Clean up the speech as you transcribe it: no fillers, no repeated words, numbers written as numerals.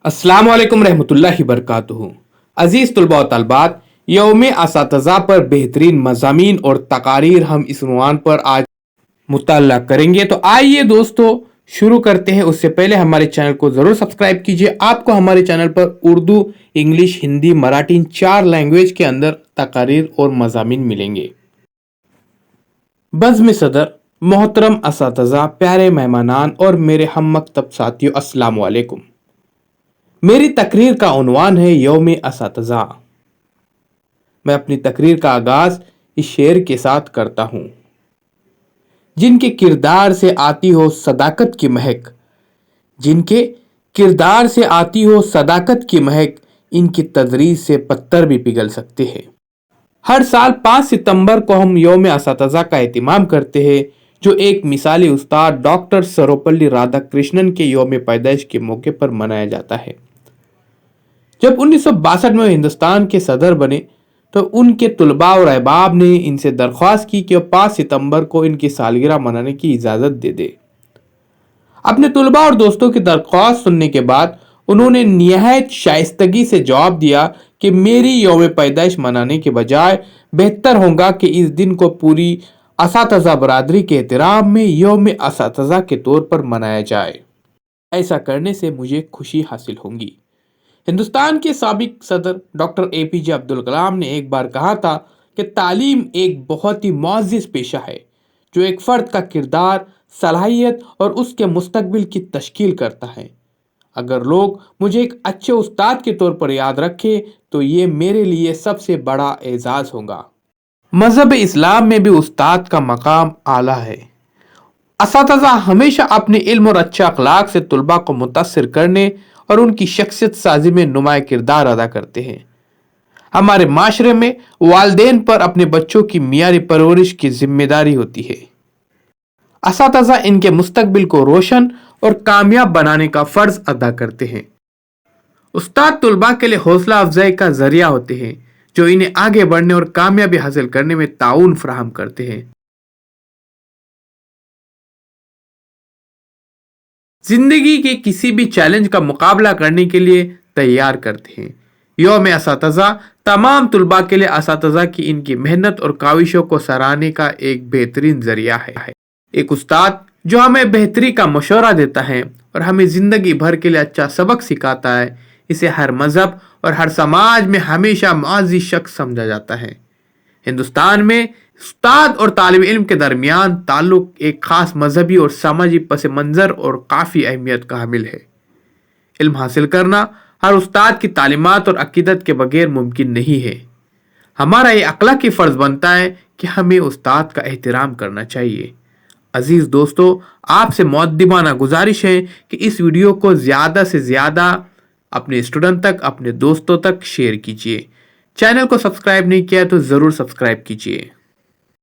अस्सलाम वालेकुम रहमतुल्लाहि बरकातुहू। अजीज तलबा व तलबात, यौम असातिज़ा पर बेहतरीन मज़ामीन और तकारीर हम इस उन्वान पर आज मुताल्ला करेंगे। तो आइए दोस्तों शुरू करते हैं। उससे पहले हमारे चैनल को ज़रूर सब्सक्राइब कीजिए। आपको हमारे चैनल पर उर्दू, इंग्लिश, हिंदी, मराठी इन 4 लैंग्वेज के अंदर तकारीर और मज़ामीन मिलेंगे। बज़्म सदर, मोहतरम असातिज़ा, प्यारे मेहमानान और मेरे हम मकतब साथियों, अस्सलाम वालेकुम। मेरी तकरीर का उन्वान है यौम असातिज़ा। मैं अपनी तकरीर का आगाज इस शेर के साथ करता हूँ। जिनके किरदार से आती हो सदाकत की महक, जिनके किरदार से आती हो सदाकत की महक, इनकी तदरीस से पत्थर भी पिघल सकते हैं। हर साल 5 सितंबर को हम यौम असातिज़ा का एहतमाम करते हैं, जो एक मिसाली उस्ताद डॉक्टर सर्वपल्ली राधाकृष्णन के यौम पैदाइश के मौके पर मनाया जाता है। जब 1962 में हिंदुस्तान के सदर बने तो उनके तुलबा और अहबाब ने इनसे दरख्वास्त की कि 5 सितंबर को इनकी सालगिरह मनाने की इजाज़त दे दे। अपने तुलबा और दोस्तों की दरख्वास्त सुनने के बाद उन्होंने निहायत शाइस्तगी से जवाब दिया कि मेरी यौम पैदाइश मनाने के बजाय बेहतर होगा कि इस दिन को पूरी असातिज़ा बरादरी के एहतराम में यौम असातिज़ा के तौर पर मनाया जाए। ऐसा करने से मुझे खुशी हासिल होगी। हिंदुस्तान के साबिक सदर डॉक्टर APJ अब्दुल कलाम ने एक बार कहा था कि तालीम एक बहुत ही मुअज़्ज़ज़ पेशा है जो एक फ़र्द का किरदार, सलाहियत और उसके मुस्तकबिल की तश्कील करता है। अगर लोग मुझे एक अच्छे उस्ताद के तौर पर याद रखें तो ये मेरे लिए सबसे बड़ा एजाज़ होगा। मज़हब इस्लाम में भी उस्ताद का मकाम आला है। असातिज़ा हमेशा अपने इल्म और अच्छे अखलाक से तुलबा को मुतासिर करने और उनकी शख्सियत साजी में नुमाया किरदार अदा करते हैं। हमारे माशरे में वालिदैन पर अपने बच्चों की मियारी परवरिश की जिम्मेदारी होती है। असातिज़ा इनके मुस्तकबिल को रोशन और कामयाब बनाने का फ़र्ज अदा करते हैं। उस्ताद तुलबा के लिए हौसला अफजाई का जरिया होते हैं, जो इन्हें आगे बढ़ने और कामयाबी हासिल करने में ताउन फराहम करते हैं। जिंदगी के किसी भी चैलेंज का मुकाबला करने के लिए तैयार करते हैं। यौम असातिज़ा तमाम तुलबा के लिए असातिज़ा की इनकी मेहनत और काविशों को सराहने का एक बेहतरीन जरिया है। एक उस्ताद जो हमें बेहतरी का मशवरा देता है और हमें जिंदगी भर के लिए अच्छा सबक सिखाता है, इसे हर मजहब और हर समाज में हमेशा मुअज़्ज़ज़ शख्स समझा जाता है। हिंदुस्तान में उस्ताद और तालिब इल्म के दरमियान ताल्लुक एक खास मजहबी और समाजी पस मंज़र और काफ़ी अहमियत का हामिल है। इल्म हासिल करना हर उस्ताद की तालीमात और अकीदत के बगैर मुमकिन नहीं है। हमारा ये अखलाकी फ़र्ज़ बनता है कि हमें उस्ताद का एहतराम करना चाहिए। अजीज़ दोस्तों, आपसे मुअद्दिबाना गुजारिश है कि इस वीडियो को ज़्यादा से ज़्यादा अपने स्टूडेंट तक, अपने दोस्तों तक शेयर कीजिए। चैनल को सब्सक्राइब नहीं किया तो ज़रूर सब्सक्राइब कीजिए।